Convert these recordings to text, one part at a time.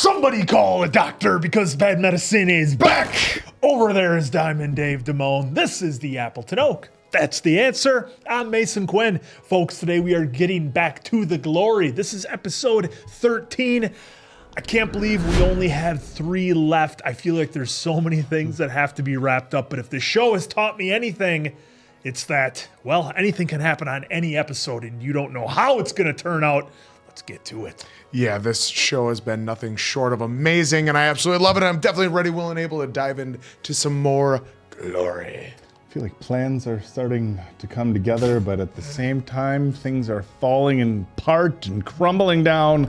Somebody call a doctor because bad medicine is back. Over there is Diamond Dave Damone. This is the Appleton Oak. That's the answer. I'm Mason Quinn. Folks, today we are getting back to the glory. This is episode 13. I can't believe we only have 3 left. I feel like there's so many things that have to be wrapped up, but if the show has taught me anything, it's that, well, anything can happen on any episode and you don't know how it's going to turn out. Let's get to it. Yeah, this show has been nothing short of amazing, and I absolutely love it. I'm definitely ready, willing, and able to dive into some more glory. I feel like plans are starting to come together, but at the same time, things are falling apart and crumbling down.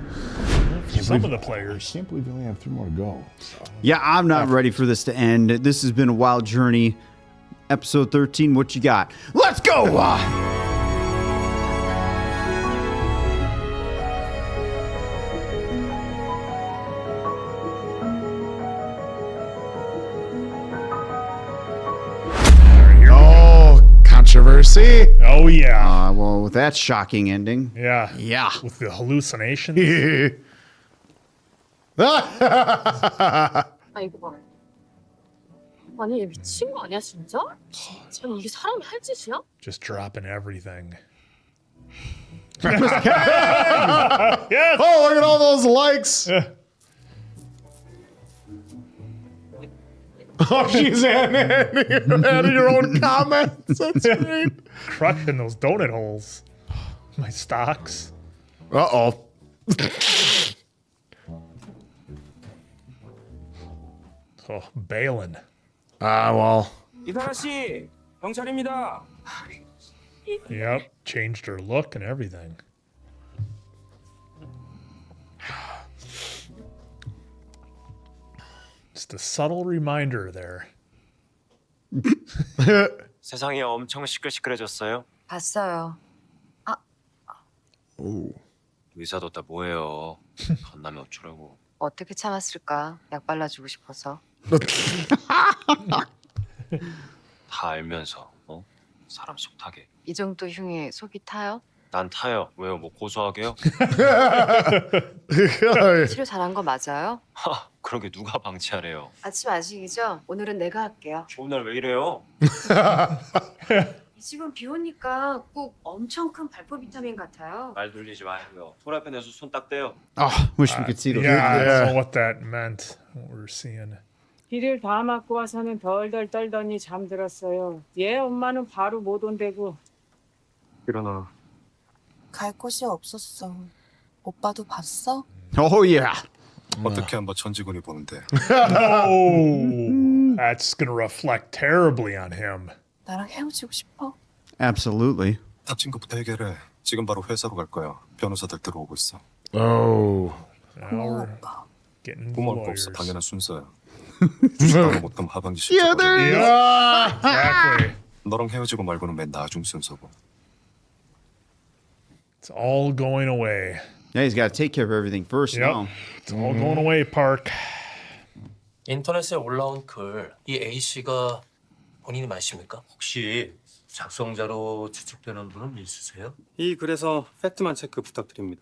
For some of the players. I can't believe we only have 3 more to go. So. Yeah, I'm not ready for this to end. This has been a wild journey. Episode 13, what you got? Let's go! Controversy. Oh, yeah. Well, with that shocking ending. Yeah. Yeah. With the hallucinations. 아이고. 아니 얘 미친 거 아니야 진짜? 아니 이게 사람이 할 짓이야? Just dropping everything. Yes. Oh, look at all those likes. Oh, she's adding your own comments. That's great. Crushing those donut holes. My stocks. Uh-oh. Oh, bailing. Well. 이다라 씨, 경찰입니다. Yep. Changed her look and everything. Just a subtle reminder there. 세상이 엄청 시끌시끌해졌어요. 봤어요. 의사뒀다 뭐해요? 건나면 어쩌라고. 어떻게 참았을까? 약 발라주고 싶어서. 다 알면서 사람 속 타게. 이 정도 흉에 속이 타요? 난 타요. 왜요? 뭐 고소하게요? 치료 잘한 거 맞아요? 하, 그러게 누가 방치하래요. 아침 아직이죠? 오늘은 내가 할게요. 좋은 날 왜 이래요? 이 집은 비 오니까 꼭 엄청 큰 발포 비타민 같아요. 말 돌리지 말고요. 프라이팬에서 손 딱 떼요. Wish we could see those. Yeah, I Yeah. don't know what that meant. What we're seeing. 비를 다 맞고 와서는 덜덜 떨더니 잠들었어요. 얘 엄마는 바로 못 온대고. 일어나. 갈 곳이 없었어. 오빠도 봤어? Oh, yeah. 어떻게 한번 전직원이 보는데. Oh, that's going to reflect terribly on him. 나랑 헤어지고 싶어? Absolutely. 다친 것부터 해결해. 지금 바로 회사로 갈 거야. 변호사들 들어오고 있어. Oh. Now we're getting 부모는 lawyers. 없어. 당연한 순서야. 주식당을 못 가면 하반기 실적. Yeah, exactly. 너랑 헤어지고 말고는 맨 나중 순서고. It's all going away. Yeah, he's got to take care of everything first now. It's all going away, Park. 인터넷에 올라온 글, 이 A씨가 본인이 맞습니까? 혹시 작성자로 추측되는 분은 있으세요? 이 글에서 팩트만 체크 부탁드립니다.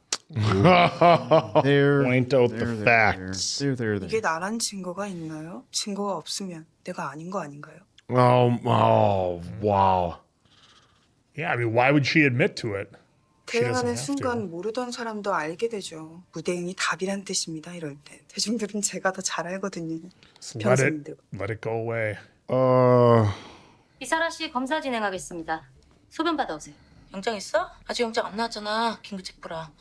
There. Point out the facts. There. 이게 나란 증거가 있나요? 증거가 없으면 내가 아닌 거 아닌가요? Oh, wow. Yeah, I mean, why would she admit to it? She doesn't 대응하는 have 순간 to. 모르던 사람도 알게 되죠. 무대응이 답이란 뜻입니다. 이럴 때 대중들은 제가 더 잘 알거든요. Just 변호사님들. let it go away. 이사라 씨 검사 진행하겠습니다. 소변 받아오세요. 영장 있어? 아직 영장 안 나왔잖아. 긴급 체포라.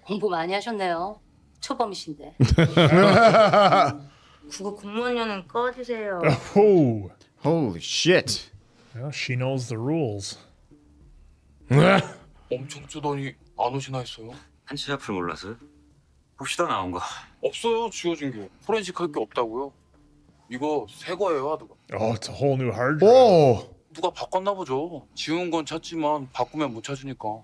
공부 많이 하셨네요. 초범이신데. 국어 공무원료는 꺼주세요. Oh, Holy shit. well, she knows the rules. 엄청 쓰더니 안 오시나 했어요? 한치 앞을 몰라서 봅시다 나온 거. 없어요, 지워진 게. 포렌식 할 게 없다고요. 이거 새 거예요, 누가. Oh, it's a whole new hard drive. Oh. 누가 바꿨나 보죠. 지운 건 찾지만 바꾸면 못 찾으니까.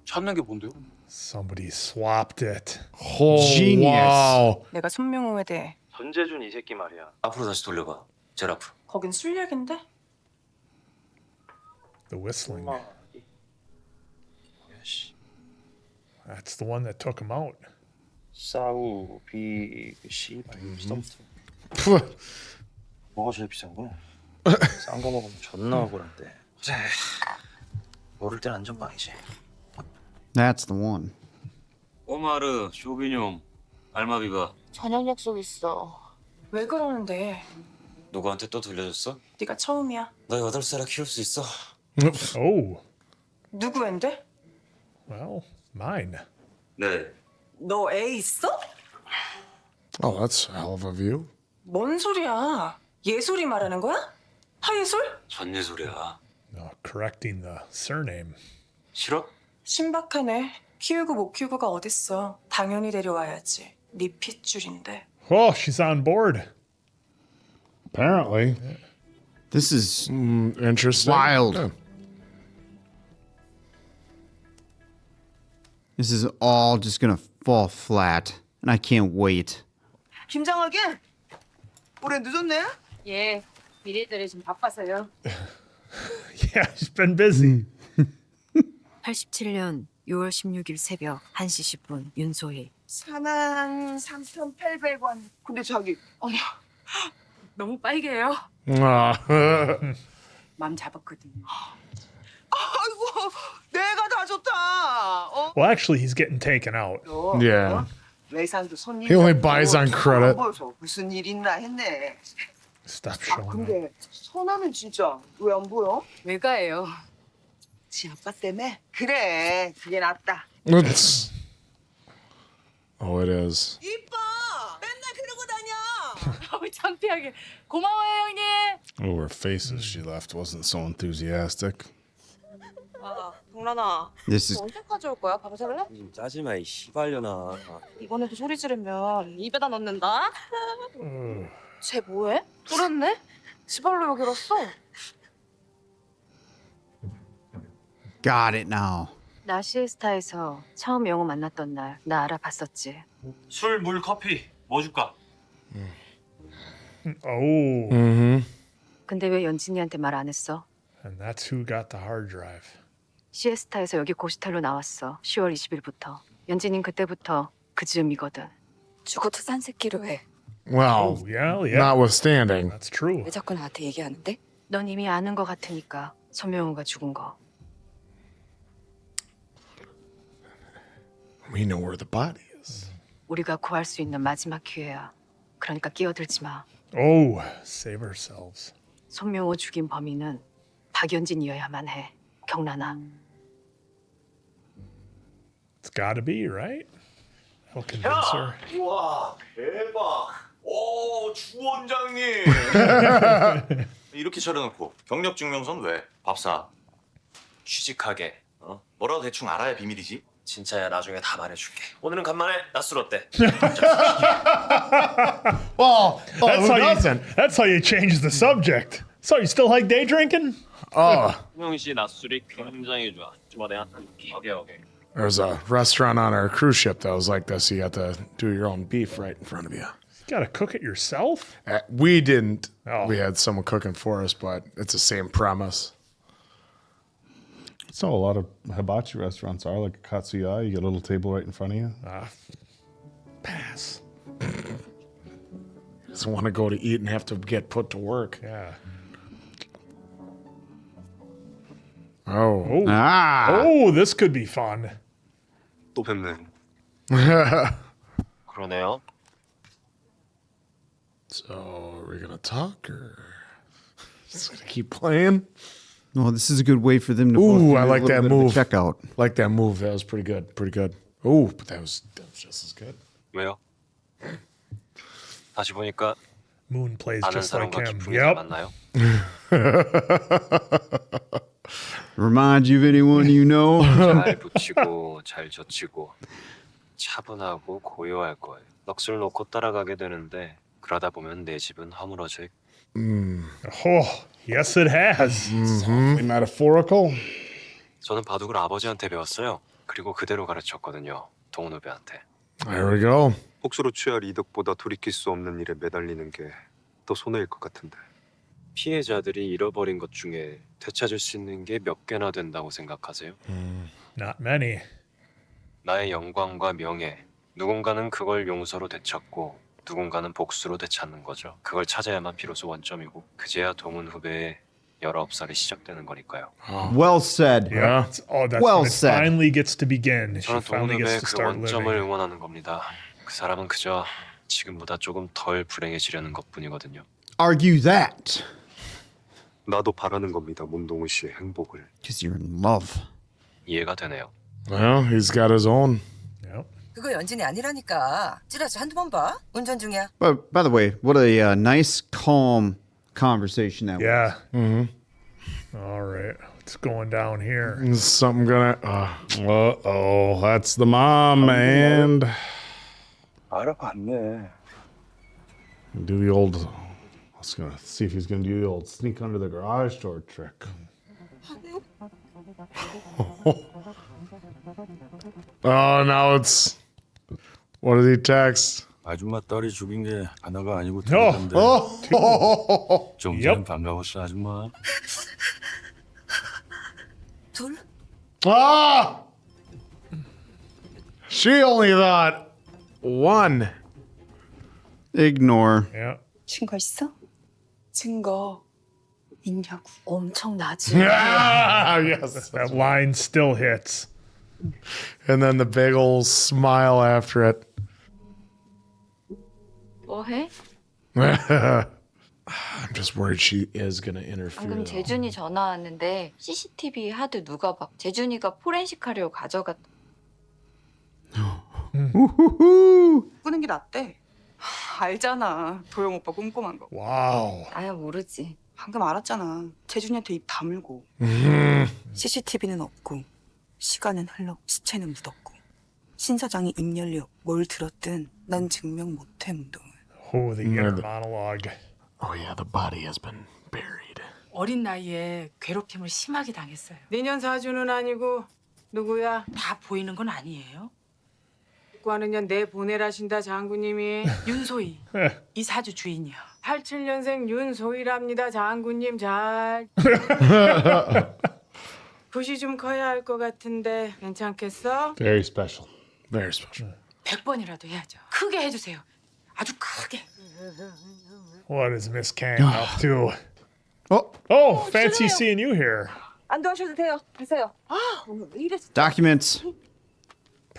찾는 게 뭔데요? Somebody swapped it. Oh, Genius. wow. 내가 손명호에 대해 전재준 이 새끼 말이야. 앞으로 다시 돌려봐. 제일 앞으로. 거긴 술 얘긴데? The whistling. That's the one that took him out. 싸우 비 씨발 썸트. 뭐가 제일 비싼 거야? 싼 거 먹으면 존나 억울한데. 그래. 모를 땐 안전빵이지. That's the one. 오마르, 쇼비뇽, 알마비가 저녁 약속 있어. 왜 그러는데? 누구한테 또 들려줬어? 네가 처음이야. 너 8살에 키울 수 있어? Oh, 누구 앤데? well, mine. 네. 너 애 있어? Oh, that's a hell of a view. 뭔 소리야? 예솔이 말하는 거야? 하예솔? 전예술이야. Correcting the surname. 싫어? 신박하네. 키우고 못 키우고가 어딨어. 당연히 데려와야지. 네 핏줄인데. Oh, she's on board. Apparently. This is Interesting. wild. Yeah. This is all just gonna fall flat, and I can't wait. 김장하게? 올해 늦었네? 예, 미래들이 좀 바빠서요. Yeah, she's been busy. 87년 6월 16일 새벽 1시 10분 윤소희. 43,800원. 근데 자기 어머, 너무 빨개요. 마음 잡았거든요. 아이고 내가 다 좋다. 어? Well, actually, he's getting taken out. Yeah. 외상도 손님. He only buys on credit. 무슨 일 있나 했네. Stop showing up. 근데 선아는 진짜 왜 안 보여? 외가예요. 지 아빠 때문에? 그래 그게 낫다. It's- Oh, it is. 이뻐 맨날 그러고 다녀. 너무 창피하게. 고마워요, 형님. Oh, her faces she left wasn't so enthusiastic. 아 동란아 This is 언제까지 올 거야? 밥 살래? 짜지마 이 씨발려나. 이번에도 소리 지르면 입에다 넣는다. 쟤 뭐해? 뚫었네? 지발로 여기 왔어. got it now. 나 시에스타에서 처음 영호 만났던 날 나 알아봤었지. 술, 물, 커피 뭐 줄까? Oh, Mm-hmm. 근데 왜 연진이한테 말 안 했어? and that's who got the hard drive. 시에스타에서 여기 고시텔로 나왔어. 10월 20일부터. 연진이는 그때부터 그 즈음이거든. 죽어도 산 새끼로 해. Well, Oh, yeah. notwithstanding. That's true. 왜 자꾸 나한테 얘기하는데? 넌 이미 아는 거 같으니까. 손명호가 죽은 거. We know where the body is. 우리가 구할 수 있는 마지막 기회야. 그러니까 끼어들지 마. Oh, save ourselves. 손명호 죽인 범인은 박연진이어야만 해. 경란아. It's gotta be, right? That'll convince her. 와 대박. 오 주원장님. 이렇게 차려놓고 경력증명서는 왜? 밥사. 취직하게. 뭐라도 대충 알아야 비밀이지. 진짜야 나중에 다 말해줄게. 오늘은 간만에 낮술 어때? Well, That's who how doesn't? that's how you change the subject. So you still like day drinking? Oh, 수명 씨 낮술이 굉장히 좋아. 주말에 오케이. there's a restaurant on our cruise ship that was like this. You had to do your own beef right in front of you. You gotta cook it yourself? We didn't. Oh. We had someone cooking for us, but it's the same premise. So a lot of hibachi restaurants are like a katsuya. You get a little table right in front of you. Pass. Doesn't want to go to eat and have to get put to work. Yeah. Oh. Ah. Oh, this could be fun. 또 뵙네. 그러네요. So are we gonna talk or just gonna keep playing? Well, this is a good way for them to. Ooh, both I do a like little that bit of a move. Checkout. Like that move. That was pretty good. Pretty good. Oh, but that was just as good. 왜요? 다시 보니까 Moon plays 아는 just like 사람과 him. 깊은 게 Yep. 맞나요? Remind you of anyone you know? 잘 붙이고 잘 젖히고 차분하고 고요할 거예요. 넋을 놓고 따라가게 되는데 그러다 보면 내 집은 허물어져 있고. Oh, yes, it has. Softly metaphorical. 저는 바둑을 아버지한테 배웠어요. 그리고 그대로 가르쳤거든요. 동훈 후배한테. There we go. 복수로 취할 이득보다 돌이킬 수 없는 일에 매달리는 게 더 손해일 것 같은데. 피해자들이 잃어버린 것 중에 되찾을 수 있는 게 몇 개나 된다고 생각하세요? Not many. 나의 영광과 명예, 누군가는 그걸 용서로 되찾고 누군가는 복수로 되찾는 거죠. 그걸 찾아야만 비로소 원점이고 그제야 동훈 후배의 19살이 시작되는 거니까요. Well said. Yeah. That's Well when it said. finally gets to begin. She 저는 동훈 finally 후배의 gets to 그 start 원점을 living. 응원하는 겁니다. 그 사람은 그저 지금보다 조금 덜 불행해지려는 것뿐이거든요. Argue that. 나도 바라는 겁니다. 문동훈 씨의 행복을. Because you're in love. 이해가 되네요. Well, he's got his own. Yep. 그거 연진이 아니라니까. 찌라시 한두 번 봐. 운전 중이야. But by the way, what a nice, calm conversation that Yeah. was. All right. What's going down here? Is something gonna... Uh-oh, that's the mom, and 알아봤네. do the old... I was gonna see if he's gonna do the old sneak under the garage door trick. Oh, now it's... What did he text? 아줌마 딸이 죽인 게 하나가 아니고 Oh. 둘인데 좀 Yep. 전에 반가웠어 아줌마. 둘? Ah! She only thought one. Ignore. Yeah. 증거 있어? 증거 있냐고. 엄청나지. Ah, yes. That line still hits. And then the big old smile after it. 뭐 해? I'm just worried she is gonna interfere. 방금 though. 재준이 전화 왔는데 CCTV 하드 누가 봐? 재준이가 포렌식 하려고 가져갔. 꾸는 게 낫대. 알잖아. 도영 오빠 꼼꼼한 거. Wow. 나야 모르지. 방금 알았잖아. 재준이한테 입 다물고. CCTV는 없고 시간은 흘러 시체는 묻었고 신 사장이 입 열려 뭘 들었든 난 증명 못해 문동은. Oh, the inner monologue. Oh yeah, the body has been buried. 어린 나이에 괴롭힘을 심하게 당했어요. 내년 사주는 아니고 누구야? 다 보이는 건 아니에요. 하는 년 내 보내라신다 장군님이. 윤소희 이 사주 주인이야. 87년생 윤소희랍니다 장군님 잘. 붓이 좀 커야 할 것 같은데 괜찮겠어? Very special. Very special. 100번이라도 해야죠. 크게 해주세요. 아주 크게. What is Miss Kang up to? Oh, fancy seeing you here. 안 도와주셔도 돼요. 가세요. 아 오늘 왜 이래? Documents.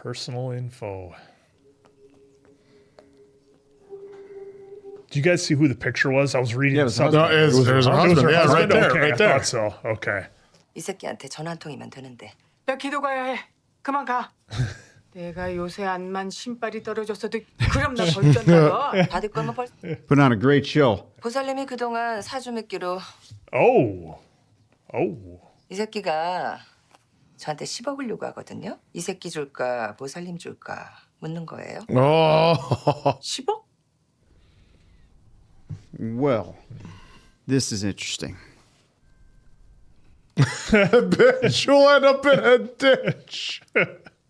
Personal info. Do you guys see who the picture was? I was reading Yeah, it was something. husband. There's her husband. Yeah, right there, Okay, right I there. thought so. Okay. 이 새끼한테 전화 한 통이면 되는데. 나 기도 가야 해. 그만 가. 내가 요새 안만 신발이 떨어졌어도 그럼 나 벌쩐다. 받을 거면 벌. Put on a great show. 보살님이 그동안 사주 맺기로 Oh. Oh. 이 새끼가 저한테 10억을 요구하거든요. 이 새끼 줄까 보살님 줄까 묻는 거예요. Oh. 10억? Well, this is interesting. Bitch, you'll end up in a ditch.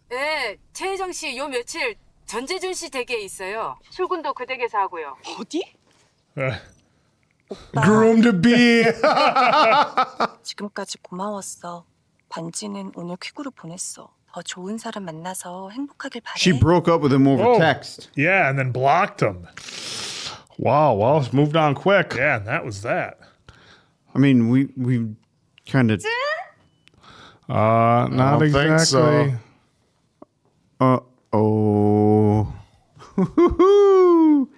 네, 최혜정 씨 요 며칠 전재준 씨 댁에 있어요. 출근도 그 댁에서 하고요. 어디? Groom to be. 지금까지 고마웠어. 반지는 오늘 퀵으로 보냈어. 더 좋은 사람 만나서 행복하길 바래. She broke up with him over Oh. text. Yeah, and then blocked him. Wow, well, it's moved on quick. Yeah, and that was that. I mean, we kind of. Not don't think exactly. so. Oh.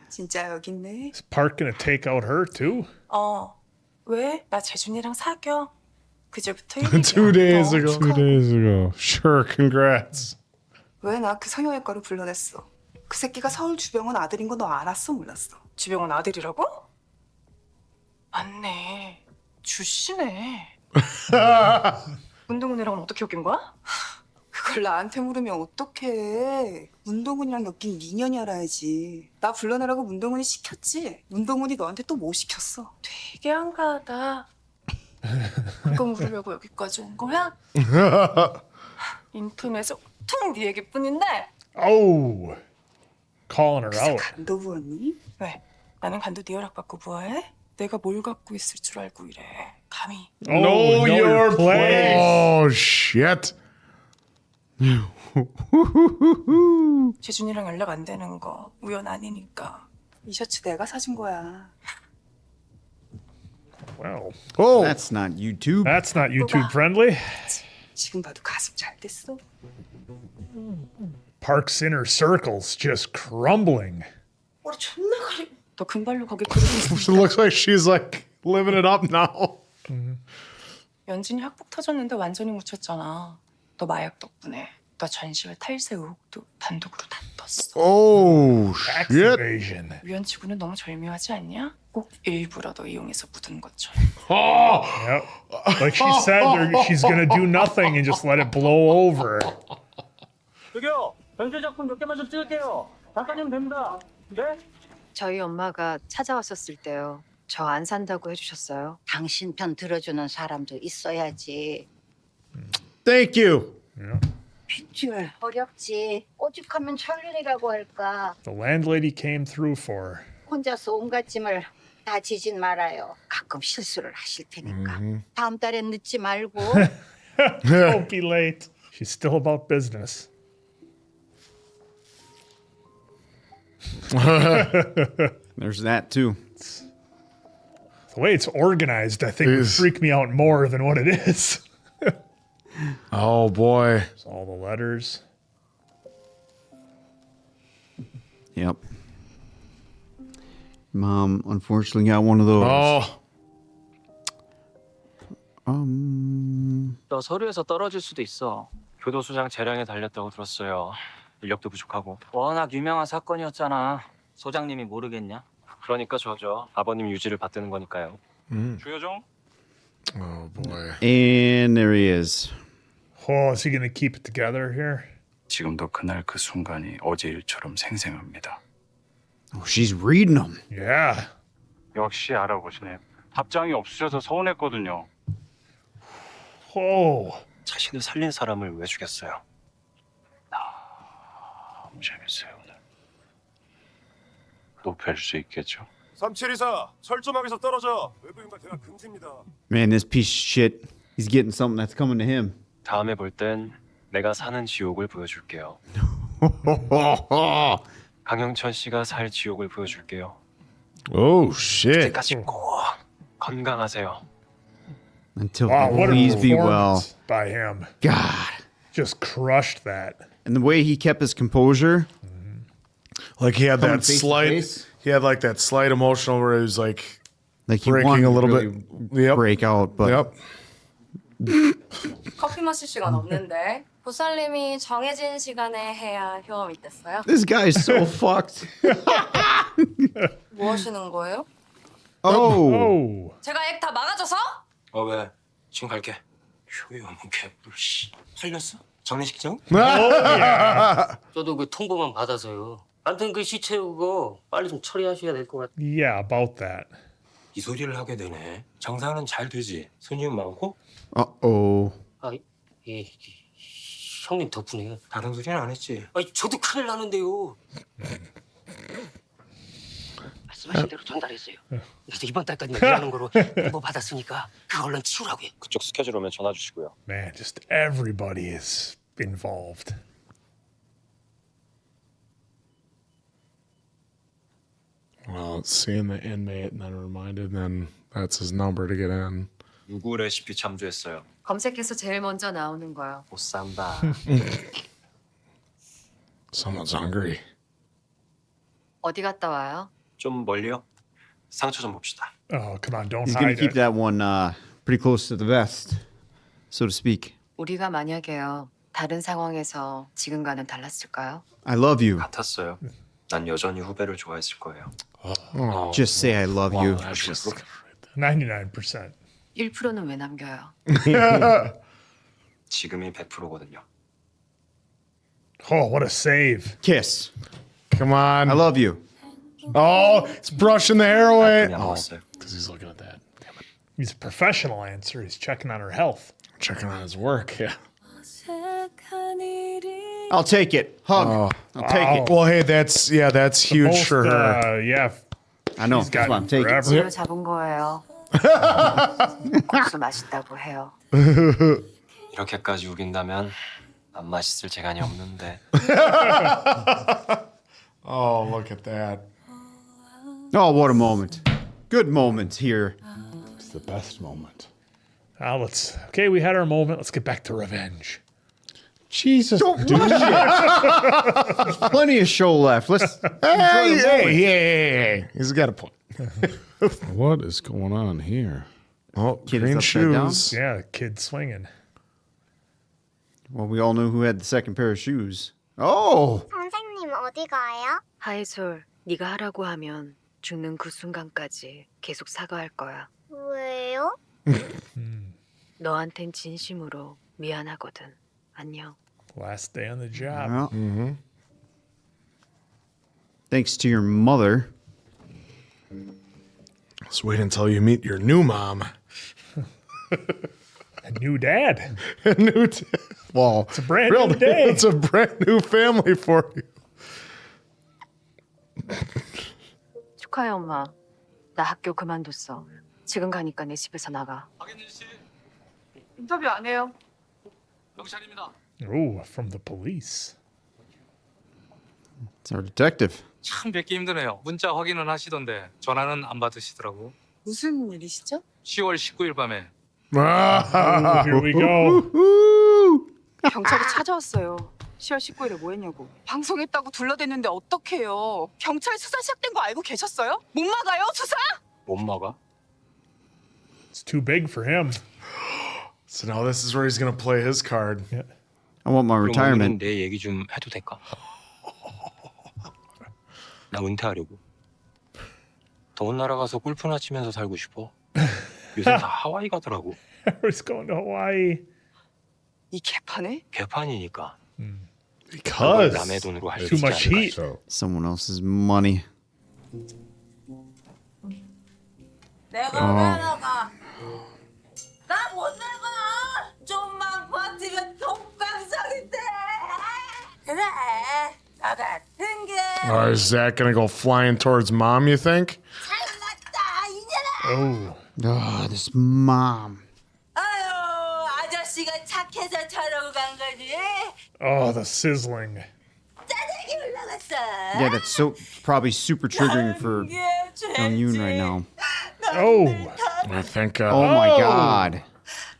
진짜 여기 있네. Is Park gonna take out her too? 왜? 나 재준이랑 사겨. 그제부터 2 days ago. 2 days ago. Sure, congrats. 왜 나 그 성형외과로 불러냈어? 그 새끼가 서울 주병원 아들인 거 너 알았어 몰랐어? 주병원 아들이라고? 맞네. 주씨네. 문동훈이랑은 어떻게 엮인 거야? 그걸 나한테 물으면 어떡해. 문동훈이랑 엮인 인연이 알아야지. 나 불러내라고 문동훈이 시켰지? 문동훈이 너한테 또 뭐 시켰어? 되게 한가하다. 그거 물으려고 여기까지 온 거야? 인터넷에 통 네 얘기뿐인데. Oh. Calling her 그새 out. 간도 부었니? 왜? 나는 간도 네 허락받고 부어해? 내가 뭘 갖고 있을 줄 알고 이래. 감히. Oh, know your place. Oh shit. 재준이랑 연락 안 되는 거 우연 아니니까. 이 셔츠 내가 사준 거야. Wow. Oh, That's not YouTube. That's not YouTube friendly. 지금 봐도 가슴 잘 됐어. Park's inner circle's just crumbling. 머리 존나 가리. 너 금발로 거기 그러고 있어. it looks like she's like living it up now. 연진이 학폭 터졌는데 완전히 묻혔잖아. 너 마약 덕분에. 너 전시회 탈세 의혹도 단독으로 다 떴어. Oh Tax shit. evasion. 우연치고는 너무 절묘하지 않냐? 꼭 일부러 너 이용해서 묻은 것처럼. Oh, Yep. Like she said, she's gonna do nothing and just let it blow over. 저기요, 전시 작품 몇 개만 좀 찍을게요. 작가님 됩니다. 네? 저희 엄마가 찾아왔었을 때요. 저 안 산다고 해주셨어요. 당신 편 들어주는 사람도 있어야지. Thank you. 핏줄 어렵지. 오죽하면 천륜이라고 할까. The landlady came through for her. 혼자서 온갖 짐을 다 지진 말아요. 가끔 실수를 하실 테니까. 다음 달엔 늦지 말고. Don't be late. She's still about business. There's that too. The way it's organized, I think, would freak me out more than what it is. oh boy. There's all the letters. Yep. Mom, unfortunately, got one of those. Oh. 너 서류에서 떨어질 수도 있어. 교도소장 재량에 달렸다고 들었어요. 인력도 부족하고. 워낙 유명한 사건이었잖아. 소장님이 모르겠냐? 그러니까 저죠. 아버님 유지를 받드는 거니까요. 주여정? Oh boy. And there he is. Oh, is he gonna keep it together here? 지금도 그날 그 순간이 어제 일처럼 생생합니다. Oh, she's reading them. Yeah. 역시 알아보시네. 답장이 없으셔서 서운했거든요. Oh. 자신을 살린 사람을 왜 죽였어요? 너무 재밌어요 오늘. 또 뵐 수 있겠죠? 3724 철조망에서 떨어져. 외부인과 대화 금지입니다. Man, this piece of shit. He's getting something that's coming to him. 다음에 볼 땐 내가 사는 지옥을 보여줄게요. 강영천 씨가 살 지옥을 보여줄게요. Oh shit. 그때까지 꼭 건강하세요. Until Wow, what a please be well. performance by him. God. Just crushed that. And the way he kept his composure. Like he had Coming that face to slight. face. He had like that slight emotional where he was like He breaking wanted a little to bit. Yep. break out, but Yep. 커피 마실 시간 없는데. 보살님이 정해진 시간에 해야 효험이 됐어요? this guy is so fucked. 뭐 하시는 거예요? Oh. Oh. 제가 액 다 막아줘서? 왜? 지금 갈게. 효염은 개뿔 씨. 팔렸어? 장례식장? 저도 그 통보만 받아서요. 아무튼 그 시체 그거 빨리 좀 처리하셔야 될 것 같아요. Yeah, about that. 이 소리를 하게 되네. 장사는 잘 되지. 손님 많고? Uh-oh. 아, 예, 형님 덕분에. 다른 소리는 안 했지. 아, 저도 큰일 나는데요. 말씀하신 대로 전달했어요. 그래서 이번 달까지만 일하는 거로 통보 받았으니까 그거 얼른 치우라고요. 그쪽 스케줄 오면 전화 주시고요. Man, just everybody is involved. Well, seeing the inmate and then reminded, then that's his number to get in. 누구 레시피 참조했어요? 검색해서 제일 먼저 나오는 거요. 보쌈바. Someone's hungry. 어디 갔다 와요? 좀 멀리요? 상처 좀 봅시다. Oh, come on, don't He's going hide to keep it. that one pretty close to the vest, so to speak. 우리가 만약에요. 다른 상황에서 지금과는 달랐을까요? I love you. 같았어요. 난 여전히 후배를 좋아했을 거예요. Just say I love you. 99%. 1%는 왜 남겨요? 지금이 100%거든요. Oh, what a save. Kiss. Come on. I love you. Oh, it's brushing the hair away. 안 나왔어요. Because he's looking at that. Damn it. He's a professional answer. He's checking on her health. Checking on his work. Yeah. I'll take it. Hug. I'll take it. Well, hey, that's huge Most, for her. Yeah. I know. She's got Come on, take it. 지로 잡은 거예요. 국수 맛있다고 해요. 이렇게까지 우긴다면 안 맛있을 재간이 없는데. Oh, look at that. Oh, what a moment. Good moment here. It's the best moment. Okay, we had our moment. Let's get back to revenge. Jesus, Don't dude. rush it. Plenty of show left. Let's Hey. He's got a point. What is going on here? Oh, Kid is green upside down? shoes. Yeah, kid swinging. Well, we all know who had the second pair of shoes. Oh! 선생님 어디 가요? 하이솔, 네가 하라고 하면 죽는 그 순간까지 계속 사과할 거야. 왜요? 너한텐 진심으로 미안하거든. 안녕. Last day on the job. Well, Mm-hmm. thanks to your mother. Let's wait until you meet your new mom. A new dad. Well, it's a brand new day. It's a brand new family for you. 축하해 엄마. 나 학교 그만뒀어. 지금 가니까 내 집에서 나가. 인터뷰 안 해요. 경찰입니다. Oh, from the police. It's our detective. 참 뵙기 힘드네요. 문자 확인은 하시던데 전화는 안 받으시더라고. 무슨 일이시죠? 10월 19일 밤에. Oh, here we go. 경찰이 찾아왔어요. 10월 19일에 뭐 했냐고. 방송했다고 둘러댔는데 어떡해요. 경찰 수사 시작된 거 알고 계셨어요? 못 막아요, 수사? 못 막아? It's too big for him. So now this is where he's going to play his card. Yeah. I want my 그럼 retirement. 오늘은 내 얘기 좀 해도 될까? 나 은퇴하려고. 더운 나라 가서 골프나 치면서 살고 싶어. 요새 다 하와이 가더라고. Harry's going to Hawaii. 이 개판에? 개판이니까. Because 남의 돈으로 할 too 수 much 있지 heat. 않을까? Someone else's money. 내가 어. 왜 나가? 나 못 나가. 좀만 버티면 독방석인데. 그래. 나 같은 게. Is Zach going to go flying towards mom, you think? 잘났다 이년아. Oh. This mom. 아유 아저씨가 착해서 저러고 간 거지. Oh, the sizzling. 짜증이 올라갔어. Yeah, that's so probably super triggering for Dong-eun right now. Oh. I think. Oh my God.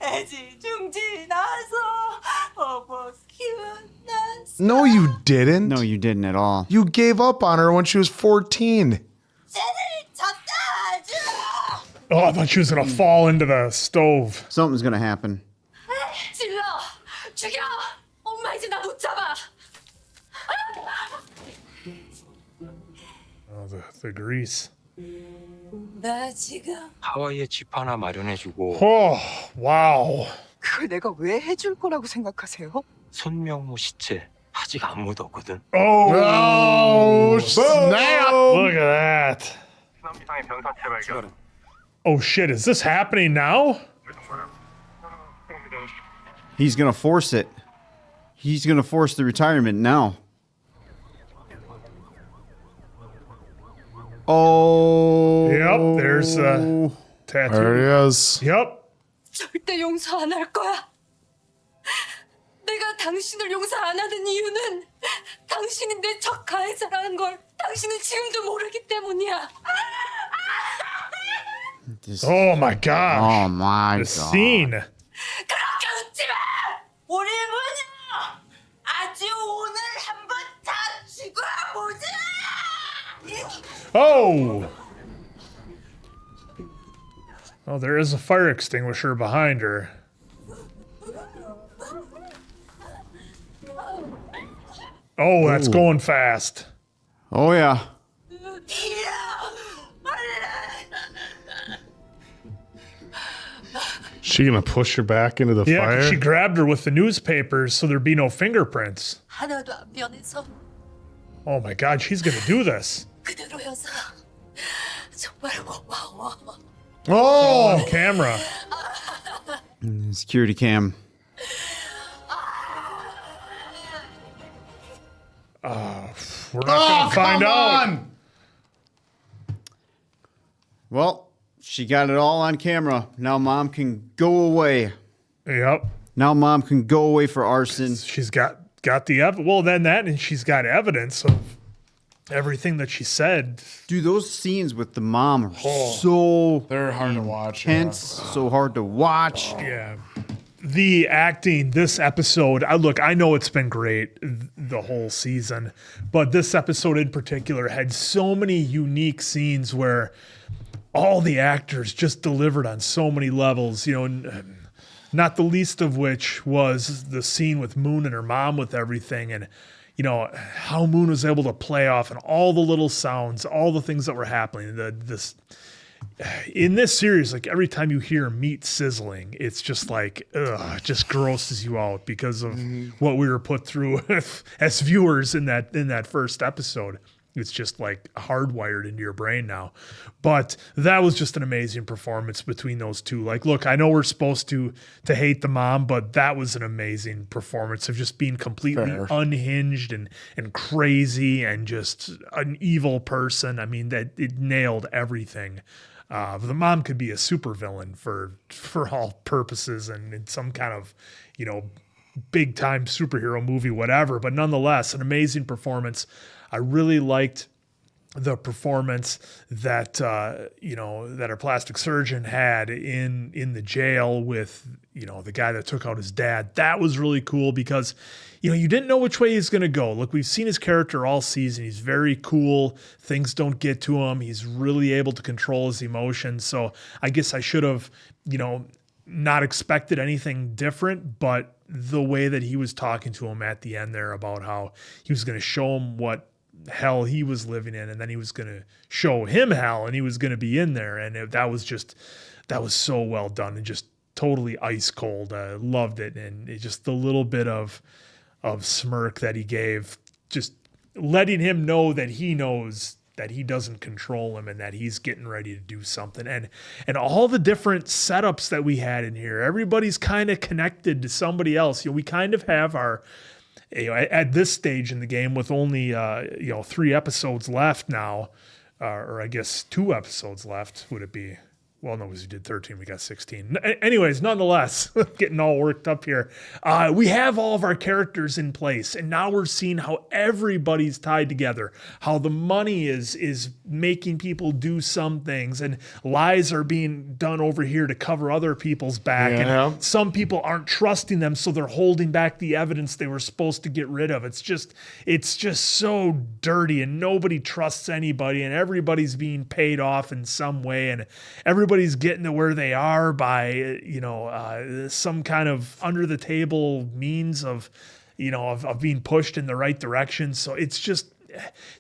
애지 중지 나서 어버 키웠나. No, you didn't. No, you didn't at all. You gave up on her when she was 14. 쟤들이 졌다 아주. Oh, I thought she was going to fall into the stove. Something's gonna happen. 찔러! 죽여! 엄마 이제 나 못 잡아! Oh, the grease. 나 지금 하와이에 집 하나 마련해주고 Oh, wow. 그걸 내가 왜 해줄 거라고 생각하세요? 손명호 시체 아직 안 묻었거든. Oh, snap! Look at that. Oh shit, is this happening now? He's gonna force it. He's gonna force the retirement now. Oh. Yep, there's a tattoo. There he is. Yep. 절대 용서 안 할 거야. 내가 당신을 용서 안 하는 이유는 당신이 내 적 가해자라는 걸 당신은 지금도 모르기 때문이야. Oh my gosh. Oh my The God. scene. 그렇게 웃지 마! 우리 뭐냐? 아주 오늘 한번 다 죽어보자. Oh. Oh, there is a fire extinguisher behind her. Oh, that's going fast. Oh yeah. She gonna push her back into the Yeah, 'cause fire? she grabbed her with the newspapers so there'd be no fingerprints. 하나도 안 변해서 Oh my God, she's gonna do this. 그대로여서 정말 고마워. Oh, on camera. Security cam. We're not gonna find out. Well, she got it all on camera. Now mom can go away. Yep. Now mom can go away for arson. She's got the and she's got evidence of everything that she said. Dude, those scenes with the mom are they're hard to watch. Intense, so hard to watch. Yeah. The acting this episode, I know it's been great the whole season, but this episode in particular had so many unique scenes where all the actors just delivered on so many levels, and not the least of which was the scene with Moon and her mom with everything, and how Moon was able to play off and all the little sounds, all the things that were happening. In this series, like every time you hear meat sizzling, it's just like, it just grosses you out because of what we were put through as viewers in that first episode. It's just like hardwired into your brain now. But that was just an amazing performance between those two. Like, look, I know we're supposed to hate the mom, but that was an amazing performance of just being completely unhinged and crazy and just an evil person. I mean, that it nailed everything. The mom could be a supervillain for all purposes and in some kind of, big time superhero movie, whatever. But nonetheless, an amazing performance. I really liked the performance that that our plastic surgeon had in the jail with the guy that took out his dad. That was really cool because you didn't know which way he's going to go. Look, we've seen his character all season. He's very cool. Things don't get to him. He's really able to control his emotions. So I guess I should have not expected anything different, but the way that he was talking to him at the end there about how he was going to show him what hell he was living in, and then he was going to show him hell, and he was going to be in there, and that was so well done and just totally ice cold. I loved it, and it just the little bit of smirk that he gave, just letting him know that he knows that he doesn't control him and that he's getting ready to do something, and all the different setups that we had in here. Everybody's kind of connected to somebody else. We kind of have our at this stage in the game with only 3 episodes left now, or I guess 2 episodes left, would it be? Well, no, because we did 13, we got 16. Anyways, nonetheless, getting all worked up here. We have all of our characters in place, and now we're seeing how everybody's tied together, how the money is making people do some things, and lies are being done over here to cover other people's back, and some people aren't trusting them, so they're holding back the evidence they were supposed to get rid of. It's just so dirty, and nobody trusts anybody, and everybody's being paid off in some way, and everybody's getting to where they are by, some kind of under the table means of being pushed in the right direction. So it's just,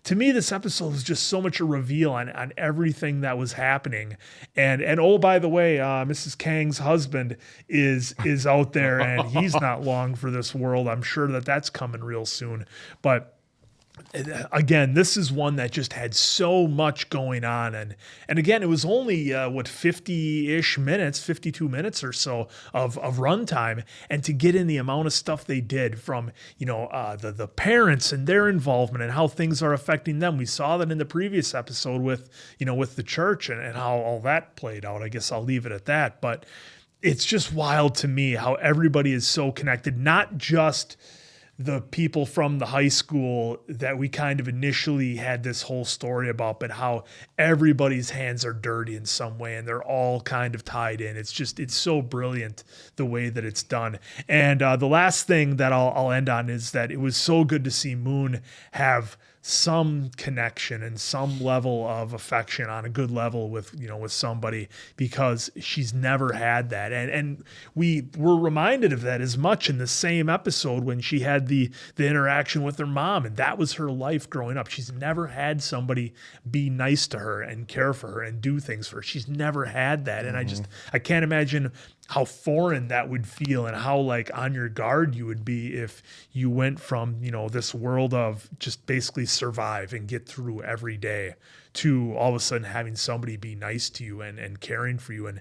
to me, this episode was just so much a reveal on everything that was happening. And oh, by the way, Mrs. Kang's husband is out there, and he's not long for this world. I'm sure that's coming real soon. But again, this is one that just had so much going on. And again, it was only, 50-ish minutes, 52 minutes or so of runtime. And to get in the amount of stuff they did from, the parents and their involvement and how things are affecting them. We saw that in the previous episode with the church and how all that played out. I guess I'll leave it at that. But it's just wild to me how everybody is so connected, not just the people from the high school that we kind of initially had this whole story about, but how everybody's hands are dirty in some way and they're all kind of tied in. It's so brilliant the way that it's done. And the last thing that I'll end on is that it was so good to see Moon have some connection and some level of affection on a good level with somebody, because she's never had that. And we were reminded of that as much in the same episode when she had the interaction with her mom, and that was her life growing up. She's never had somebody be nice to her and care for her and do things for her. She's never had that. And I can't imagine how foreign that would feel and how on your guard you would be if you went from, this world of just basically survive and get through every day to all of a sudden having somebody be nice to you and caring for you and,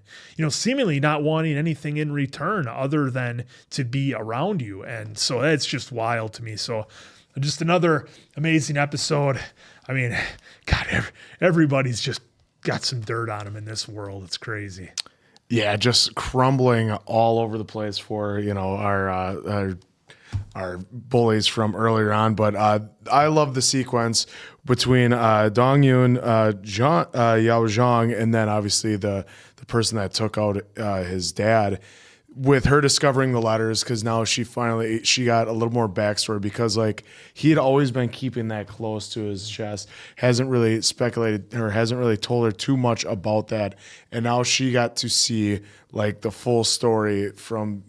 seemingly not wanting anything in return other than to be around you. And so that's just wild to me. So just another amazing episode. I mean, God, everybody's just got some dirt on them in this world. It's crazy. Yeah, just crumbling all over the place for our bullies from earlier on. But I love the sequence between Dong-eun, Yao Zhang, and then obviously the person that took out his dad, with her discovering the letters, because now she got a little more backstory, because like he had always been keeping that close to his chest, hasn't really speculated or hasn't really told her too much about that, and now she got to see like the full story from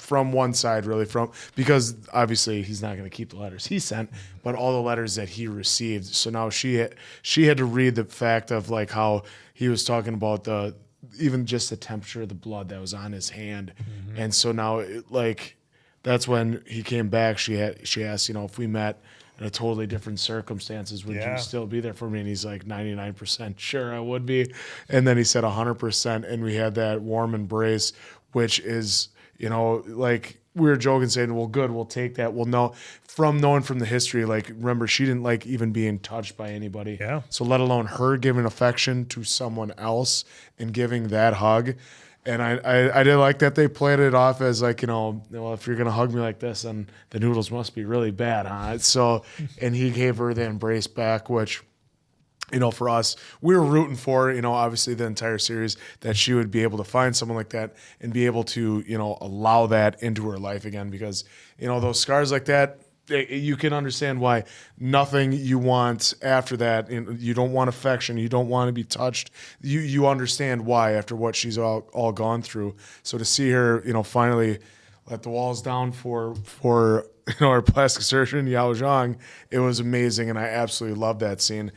one side, really, because obviously he's not going to keep the letters he sent, but all the letters that he received. So now she had to read the fact of like how he was talking about even just the temperature of the blood that was on his hand. And so now that's when he came back. She asked, if we met in a totally different circumstances, would you still be there for me? And he's like 99% sure I would be. And then he said 100%. And we had that warm embrace, which is, like we were joking saying, well, good, we'll take that. Well, no, knowing from the history, like, remember, she didn't like even being touched by anybody. Yeah. So let alone her giving affection to someone else and giving that hug. And I did like that they played it off as like, well, if you're going to hug me like this, then the noodles must be really bad, huh? So, and he gave her the embrace back, which, for us, we were rooting for, obviously the entire series, that she would be able to find someone like that and be able to, allow that into her life again, because, those scars like that, you can understand why nothing you want after that. You don't want affection. You don't want to be touched. You understand why after what she's all gone through. So to see her, finally let the walls down for our plastic surgeon, Yao Zhang, it was amazing. And I absolutely love that scene.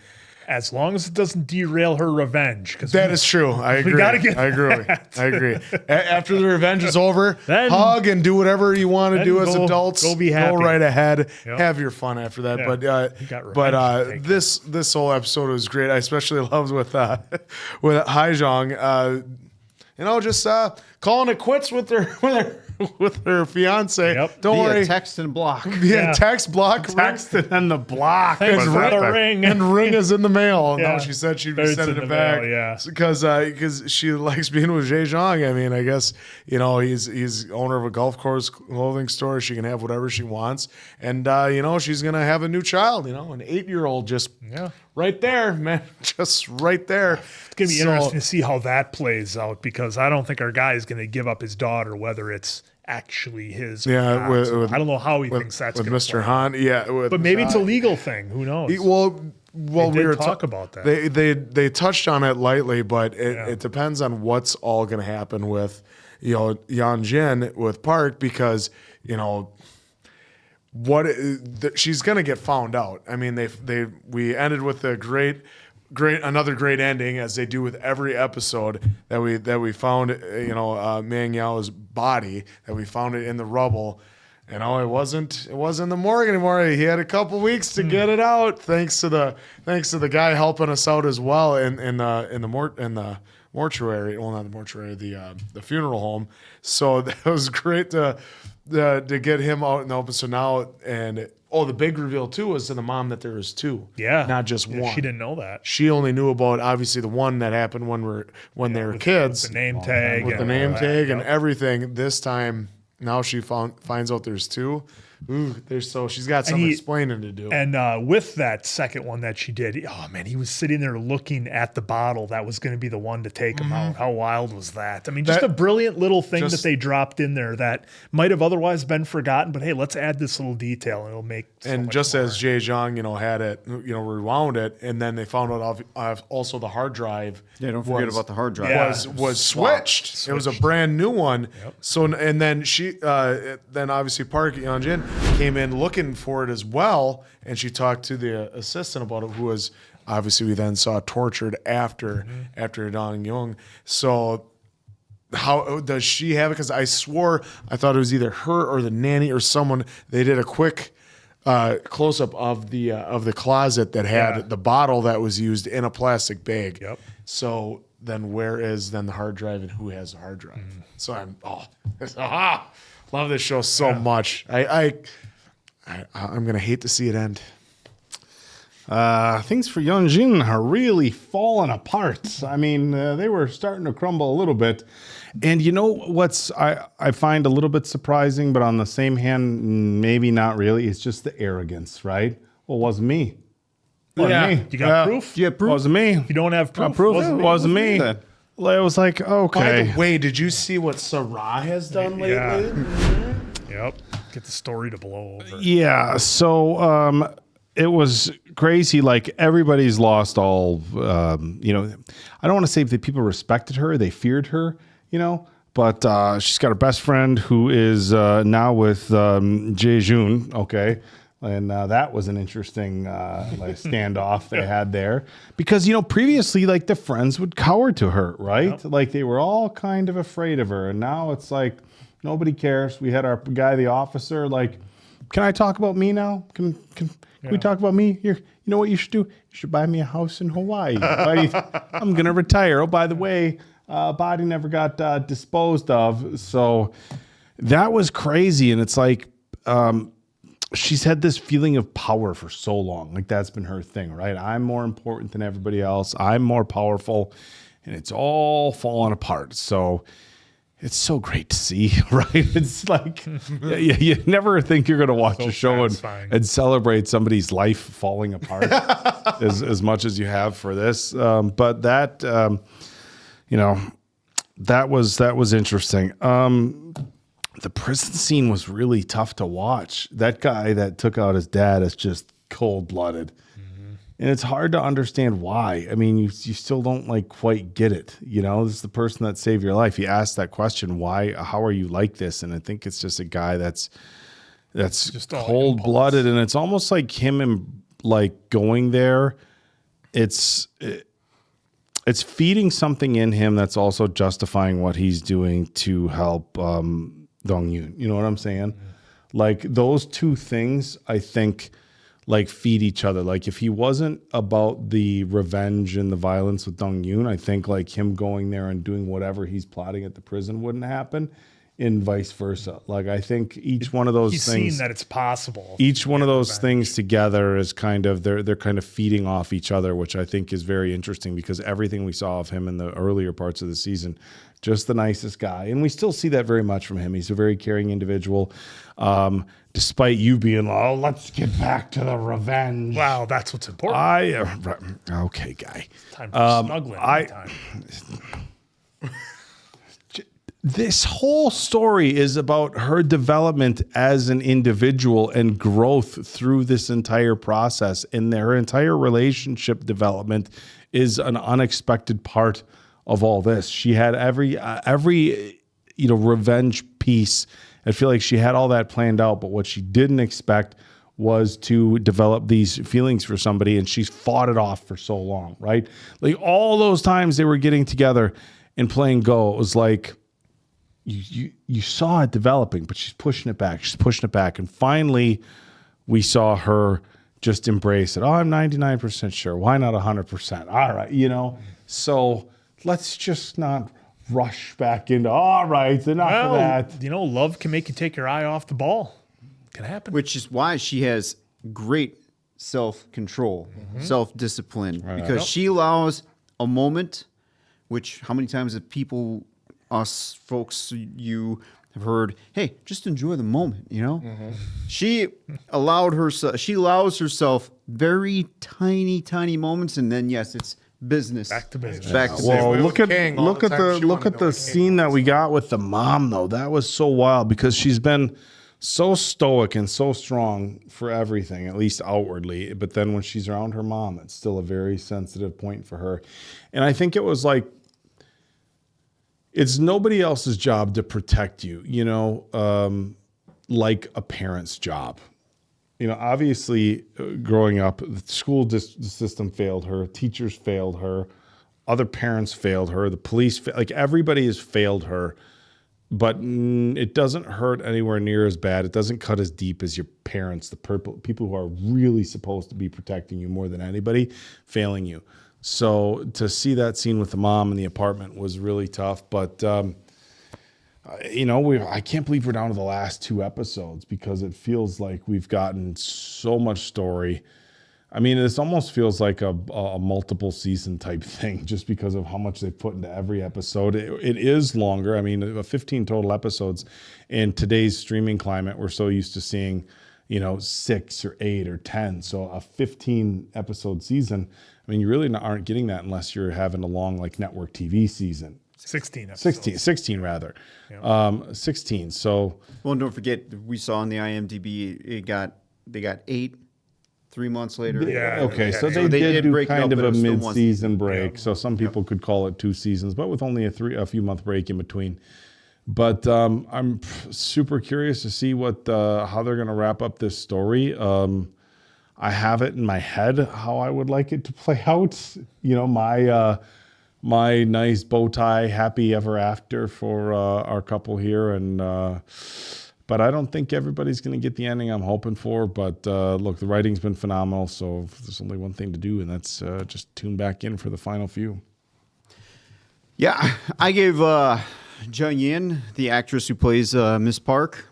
As long as it doesn't derail her revenge. That is true. I agree. We gotta get I agree. After the revenge is over, then hug and do whatever you want to do as adults. Go be happy. Go right ahead. Yep. Have your fun after that. Yeah. But this whole episode was great. I especially loved with Hye-jong, just calling it quits with her fiance. Yep. Don't worry. Text and block. Text, block, Text, and then the block. Thanks for the ring. And ring is in the mail. Yeah. No, she said she'd be It's sending in it the back. mail, Because she likes being with Jae Jong. I mean, I guess, he's owner of a golf course clothing store. She can have whatever she wants. And, she's going to have a new child, an 8-year-old just right there, man. Just right there. It's going to be interesting to see how that plays out, because I don't think our guy is going to give up his daughter, whether it's actually his. Yeah, I don't know how he thinks that's with going Mr. Han. Yeah, but maybe it's a legal thing. Who knows? Well, we were talk about that. They touched on it lightly, but it depends on what's all going to happen with Yeon-jin with Park, because she's going to get found out. I mean, we ended with another great ending, as they do with every episode, that we found Mang Yao's body, that we found it in the rubble. It wasn't in the morgue anymore. He had a couple weeks to get it out, thanks to the guy helping us out as well in the mortuary. Well, not the mortuary, the funeral home. So that was great to get him out in the open. So now, the big reveal too was to the mom that there was two. Yeah. Not just one. She didn't know that. She only knew about, obviously, the one that happened when they were kids. With the name tag. With the name tag and everything. This time, now she finds out there's two. Ooh, she's got some explaining to do. And with that second one that she did, he was sitting there looking at the bottle that was going to be the one to take him out. How wild was that? I mean, just a brilliant little thing that they dropped in there that might have otherwise been forgotten, but hey, let's add this little detail and it'll make as Jae Jong, had it, rewound it, and then they found out also the hard drive. Yeah, don't forget about the hard drive. Was switched. It was a brand new one. Yep. So, and then then obviously Park Yeon-jin came in looking for it as well, and she talked to the assistant about it, who was obviously we then saw tortured after Dong-eun. So how does she have it? Because I swore I thought it was either her or the nanny or someone. They did a quick close up of the closet that had the bottle that was used in a plastic bag. Yep. So then where is the hard drive, and who has the hard drive? So I'm love this show so much. I'm gonna hate to see it end. things for Yeon-jin are really falling apart. I mean, they were starting to crumble a little bit. And you know what's I find a little bit surprising, but on the same hand, maybe not really. It's just the arrogance, right? Well, it wasn't me. Wasn't me. You got proof? Yeah, proof. Wasn't me. If you don't have proof, Wasn't me. It was like, okay. By the way, did you see what Sarah has done lately? Yeah. Yep. Get the story to blow over. Yeah. So it was crazy. Like everybody's lost all, I don't want to say that people respected her. They feared her, but she's got her best friend who is now with Jae-jun. Okay. And that was an interesting standoff they had there because, previously, like the friends would cower to her, right? Yep. Like they were all kind of afraid of her. And now it's like, nobody cares. We had our guy, the officer, like, can I talk about me now? Can we talk about me? You know what you should do? You should buy me a house in Hawaii. I'm going to retire. Oh, by the way, body never got disposed of. So that was crazy. And it's like, she's had this feeling of power for so long. Like that's been her thing, right? I'm more important than everybody else. I'm more powerful. And it's all falling apart. So it's so great to see, right? It's like you never think you're going to watch a show and celebrate somebody's life falling apart as much as you have for this. But that, that was interesting. The prison scene was really tough to watch. That guy that took out his dad is just cold-blooded. And it's hard to understand why. I mean, you still don't quite get it. This is the person that saved your life. You ask that question, why, how are you like this? And I think it's just a guy that's just cold-blooded. And it's almost like him going there. It's feeding something in him that's also justifying what he's doing to help Dong-eun. You know what I'm saying? Like those two things, I think, feed each other. Like if he wasn't about the revenge and the violence with Dong-eun, I think him going there and doing whatever he's plotting at the prison wouldn't happen, and vice versa. I think each one of those he's things, seen that it's possible. Each one of those things together is kind of they're kind of feeding off each other, which I think is very interesting because everything we saw of him in the earlier parts of the season, just the nicest guy. And we still see that very much from him. He's a very caring individual. Despite you being let's get back to the revenge. Wow, that's what's important. Okay, guy. Time for snuggling. This whole story is about her development as an individual and growth through this entire process. And her entire relationship development is an unexpected part of all this. She had every revenge piece. I feel like she had all that planned out, but what she didn't expect was to develop these feelings for somebody, and she's fought it off for so long, right? All those times they were getting together and playing Go, it was like you saw it developing, but she's pushing it back. And finally, we saw her just embrace it. Oh, I'm 99% sure. Why not 100%? All right, So let's just not rush back into, all right, enough of that. Love can make you take your eye off the ball. It can happen. Which is why she has great self-control, self-discipline, because she allows a moment, which how many times have us folks, you have heard, hey, just enjoy the moment, She allows herself very tiny moments, and then yes, it's business. Back to business. Well, look at the scene that we got with the mom though. That was so wild because she's been so stoic and so strong for everything, at least outwardly. But then when she's around her mom, it's still a very sensitive point for her. And I think it was it's nobody else's job to protect you, like a parent's job. Obviously, growing up, the school system failed her, teachers failed her, other parents failed her, the police, everybody has failed her, but it doesn't hurt anywhere near as bad. It doesn't cut as deep as your parents, the people who are really supposed to be protecting you more than anybody, failing you. So to see that scene with the mom in the apartment was really tough, but I can't believe we're down to the last 2 episodes because it feels like we've gotten so much story. I mean, this almost feels like a multiple season type thing just because of how much they put into every episode. It is longer. I mean, 15 total episodes. In today's streaming climate, we're so used to seeing, 6 or 8 or 10. So a 15 episode season, I mean, you really aren't getting that unless you're having a long like network TV season. 16 episodes. 16 rather. Yep. 16. So, well, don't forget, we saw on the IMDb, they got 8 3 months later. Yeah. Okay, so they did do kind of a mid-season break. So some people could call it 2 seasons, but with only a few month break in between. But I'm super curious to see how they're going to wrap up this story. I have it in my head how I would like it to play out. My nice bow tie, happy ever after for our couple here, but I don't think everybody's going to get the ending I'm hoping for. But look, the writing's been phenomenal, so there's only one thing to do, and that's just tune back in for the final few. Yeah, I gave Jung-in, the actress who plays Miss Park,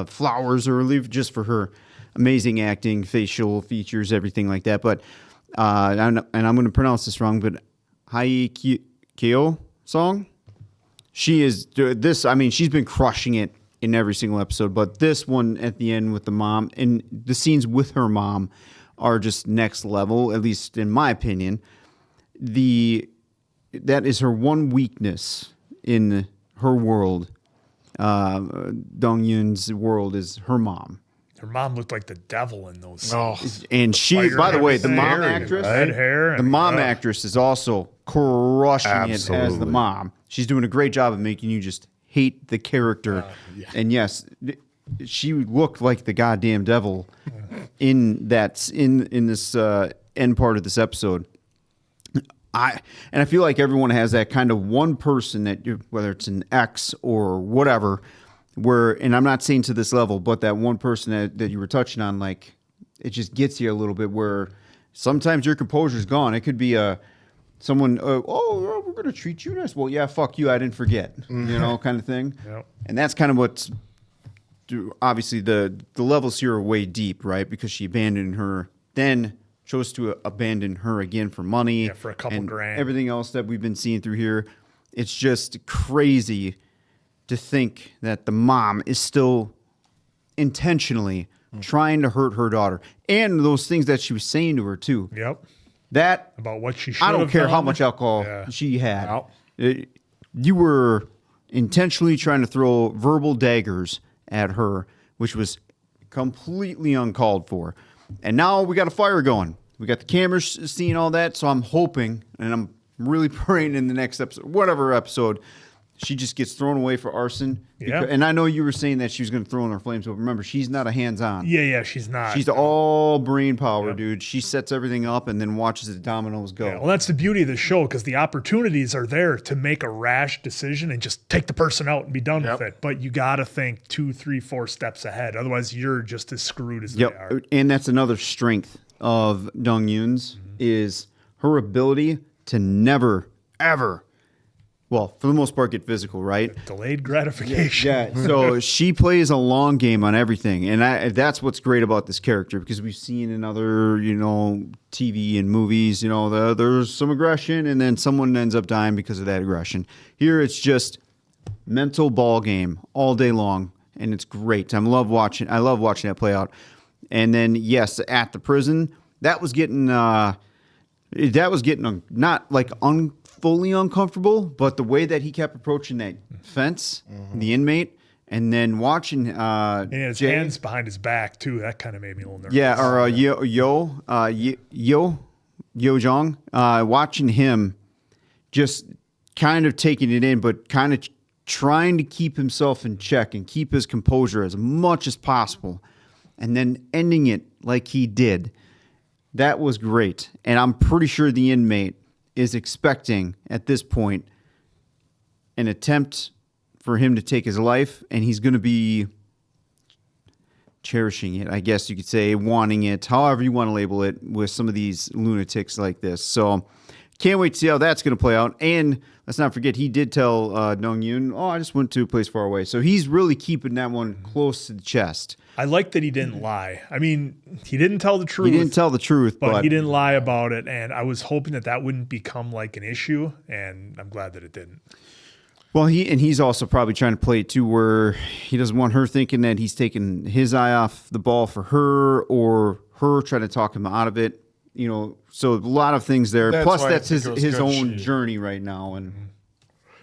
flowers early just for her amazing acting, facial features, everything like that. But and I'm going to pronounce this wrong, but Hye-kyo song, she is this. I mean, she's been crushing it in every single episode, but this one at the end with the mom and the scenes with her mom are just next level, at least in my opinion. That is her one weakness in her world. Dong-eun's world is her mom. Her mom looked like the devil in those Oh, scenes. and she, by the way, the mom Hairy, actress, red hair, the mom actress is also crushing it as the mom. She's doing a great job of making you just hate the character. And yes, she looked like the goddamn devil in this end part of this episode. I feel like everyone has that kind of one person that, whether it's an ex or whatever, and I'm not saying to this level, but that one person that you were touching on, like, it just gets you a little bit where sometimes your composure's gone. It could be someone, we're going to treat you nice. Well, yeah, fuck you, I didn't forget, kind of thing. Yep. And that's kind of what's, obviously the levels here are way deep, right? Because she abandoned her, then chose to abandon her again for money. Yeah, for a couple grand. Everything else that we've been seeing through here. It's just crazy to think that the mom is still intentionally trying to hurt her daughter. And those things that she was saying to her, too. Yep. That, about what she should I don't have care done. how much alcohol she had. You were intentionally trying to throw verbal daggers at her, which was completely uncalled for. And now we got a fire going. We got the cameras seeing all that. So I'm hoping, and I'm really praying in the next episode, whatever episode, she just gets thrown away for arson. Yeah. And I know you were saying that she was going to throw in her flames, but remember, she's not a hands-on. Yeah, she's not. She's all brain power, dude. She sets everything up and then watches the dominoes go. Yeah, well, that's the beauty of the show, because the opportunities are there to make a rash decision and just take the person out and be done with it. But you got to think 2, 3, 4 steps ahead. Otherwise, you're just as screwed as they are. And that's another strength of Dong-eun's is her ability to never, ever, well, for the most part, get physical, right? Delayed gratification. Yeah. So she plays a long game on everything, and that's what's great about this character, because we've seen in other, TV and movies, there's some aggression, and then someone ends up dying because of that aggression. Here, it's just mental ball game all day long, and it's great. I love watching that play out. And then, yes, at the prison, that was getting not like fully uncomfortable, but the way that he kept approaching that fence, the inmate, and then watching and his hands behind his back too, that kind of made me a little nervous. Yeah, or Yo-jong, watching him just kind of taking it in, but kind of trying to keep himself in check and keep his composure as much as possible, and then ending it like he did. That was great. And I'm pretty sure the inmate is expecting at this point an attempt for him to take his life, and he's going to be cherishing it, I guess you could say, wanting it, however you want to label it, with some of these lunatics like this. So can't wait to see how that's going to play out. And let's not forget, he did tell Dong-eun, I just went to a place far away. So he's really keeping that one close to the chest. I like that he didn't lie. I mean, he didn't tell the truth. He didn't tell the truth, but he didn't lie about it. And I was hoping that wouldn't become like an issue. And I'm glad that it didn't. Well, he's also probably trying to play it too, where he doesn't want her thinking that he's taking his eye off the ball for her, or her trying to talk him out of it. So a lot of things there. Plus, that's his own journey right now, and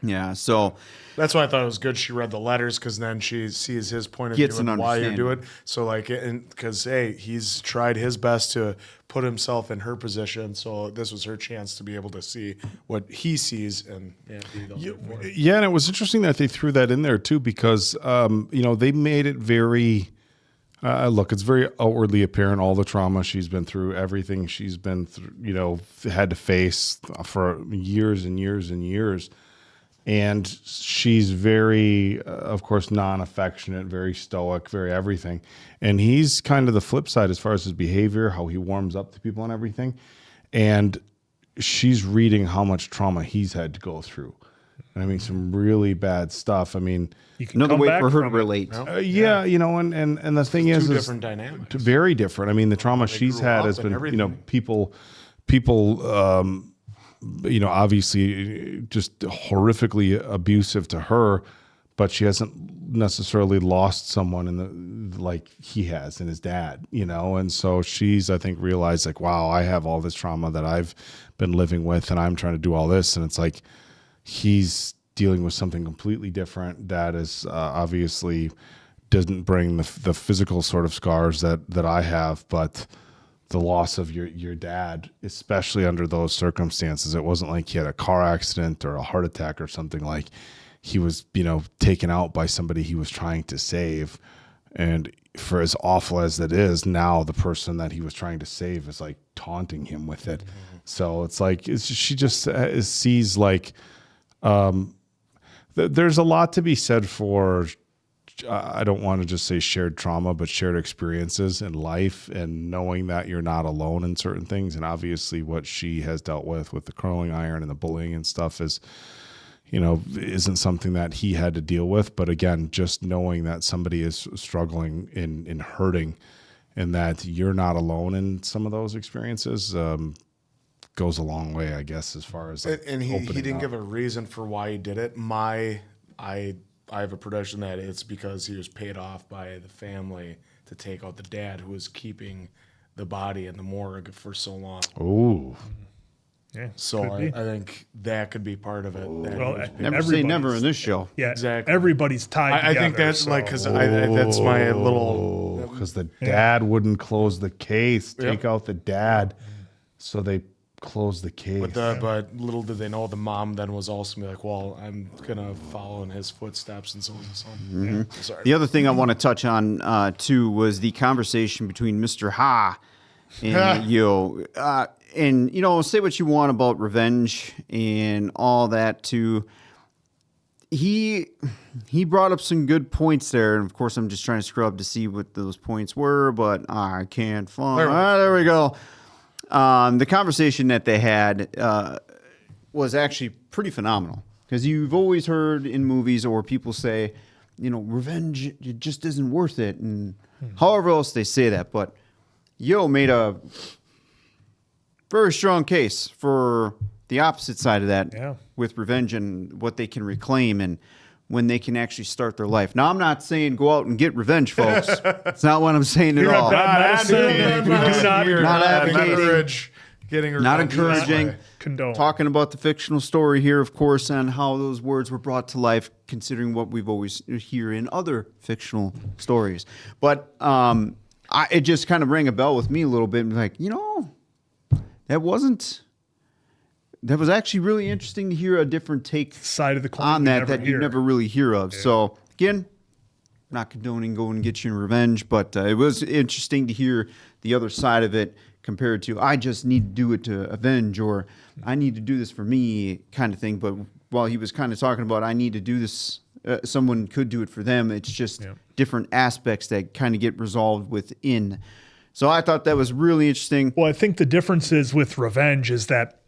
yeah. So that's why I thought it was good. She read the letters because then she sees his point of Gets view an and why you're understanding. doing. So like, because hey, he's tried his best to put himself in her position. So this was her chance to be able to see what he sees and be a little bit more. Yeah, and it was interesting that they threw that in there too, because they made it very. Look, it's very outwardly apparent, all the trauma she's been through, everything she's been through, had to face for years and years and years. And she's very, of course, non-affectionate, very stoic, very everything. And he's kind of the flip side as far as his behavior, how he warms up to people and everything. And she's reading how much trauma he's had to go through. I mean, some really bad stuff. I mean, another way for her to relate. and the thing is, two different dynamics. Very different. I mean, the trauma she's had has been, people, obviously just horrifically abusive to her, but she hasn't necessarily lost someone like he has in his dad, and so she's, I think, realized like, wow, I have all this trauma that I've been living with, and I'm trying to do all this, and it's like he's dealing with something completely different that is obviously doesn't bring the physical sort of scars that I have, but the loss of your dad, especially under those circumstances. It wasn't like he had a car accident or a heart attack or something. Like he was, taken out by somebody he was trying to save. And for as awful as that is, now the person that he was trying to save is like taunting him with it. Mm-hmm. So it's like, she just sees like, there's a lot to be said for, I don't want to just say shared trauma, but shared experiences in life, and knowing that you're not alone in certain things. And obviously what she has dealt with the curling iron and the bullying and stuff is, isn't something that he had to deal with. But again, just knowing that somebody is struggling in hurting, and that you're not alone in some of those experiences, goes a long way, I guess, as far as like, and he didn't give a reason for why he did it. I have a prediction that it's because he was paid off by the family to take out the dad who was keeping the body in the morgue for so long. Ooh. Yeah. So I think that could be part of it. Well, never say never in this show. Yeah, exactly. Everybody's tied I together. think that's like, because that's my little... Because the dad wouldn't close the case, take out the dad, so they closed the case. But little did they know, the mom then was also be like, well, I'm going to follow in his footsteps and so on and so on. Mm-hmm. Yeah. Sorry. The other thing I want to touch on, too, was the conversation between Mr. Ha and Yo. And, say what you want about revenge and all that, too. He brought up some good points there. And, of course, I'm just trying to scrub to see what those points were, but I can't find... There we go. The conversation that they had was actually pretty phenomenal, because you've always heard in movies or people say, revenge, it just isn't worth it. And however else they say that. But Yo made a very strong case for the opposite side of that with revenge and what they can reclaim and when they can actually start their life. Now, I'm not saying go out and get revenge, folks. That's not what I'm saying at all. Not advocating. Not encouraging. Condone. Talking about the fictional story here, of course, and how those words were brought to life, considering what we've always hear in other fictional stories. But it just kind of rang a bell with me a little bit. Like, that was actually really interesting to hear a different take side of the coin on that you never really hear of. Yeah. So again, not condoning going and get you in revenge, but it was interesting to hear the other side of it compared to I just need to do it to avenge, or I need to do this for me kind of thing. But while he was kind of talking about I need to do this, someone could do it for them. It's just different aspects that kind of get resolved within. So I thought that was really interesting. Well, I think the difference is with revenge is that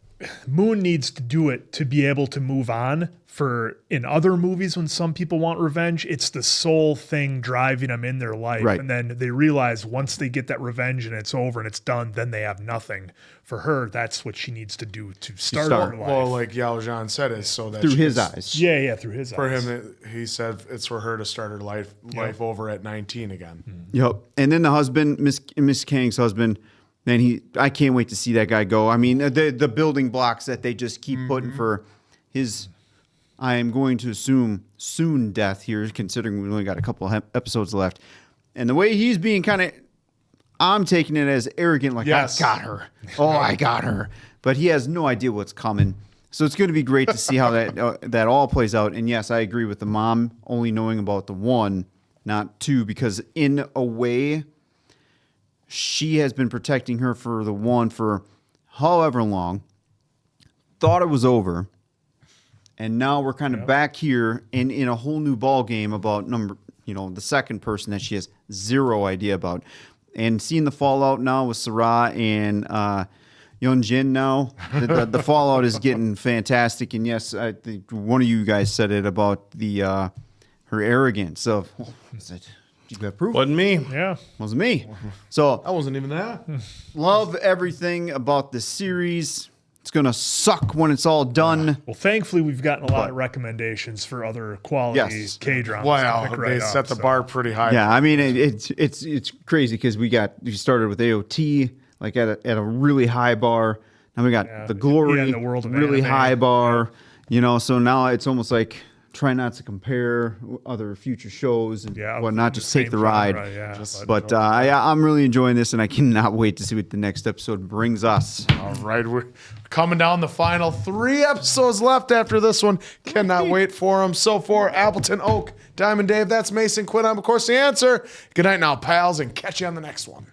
Moon needs to do it to be able to move on. For in other movies, when some people want revenge, it's the sole thing driving them in their life. Right. And then they realize once they get that revenge and it's over and it's done, then they have nothing. For her, that's what she needs to do to start her life. Well, like Yeon-jin said, it's so that Through his she's- eyes. Yeah, through his For eyes. him, he said it's for her to start her life over at 19 again. Yep. And then the husband, Miss Kang's husband, man, I can't wait to see that guy go. I mean, the building blocks that they just keep putting for his, I am going to assume, soon death here, considering we only got a couple episodes left. And the way he's being kind of, I'm taking it as arrogant, like, Yes. I got her. Oh, I got her. But he has no idea what's coming. So it's going to be great to see how that all plays out. And yes, I agree with the mom only knowing about the one, not two, because in a way, she has been protecting her for the one for however long, thought it was over, and now we're kind of back here in a whole new ball game about the second person that she has zero idea about. And seeing the fallout now with Sarah and Yeon-jin now, the fallout is getting fantastic. And yes, I think one of you guys said it about the her arrogance of, you got proof? Wasn't me. Yeah. Wasn't me. So I wasn't even that. love everything about the series. It's going to suck when it's all done. Well, thankfully, we've gotten a lot of recommendations for other quality Yes. K-dramas. Wow, to pick they right set up, the so. bar pretty high. Yeah, I mean it's crazy because we started with AOT like at a really high bar. Now we got the Glory, the world of really anime. high bar. So now it's almost like try not to compare other future shows and whatnot. Just take the ride. But I'm really enjoying this, and I cannot wait to see what the next episode brings us. All right, we're coming down the final 3 episodes left after this one. Cannot wait for them. So for Appleton Oak, Diamond Dave, that's Mason Quinn. I'm, of course, the answer. Good night now, pals, and catch you on the next one.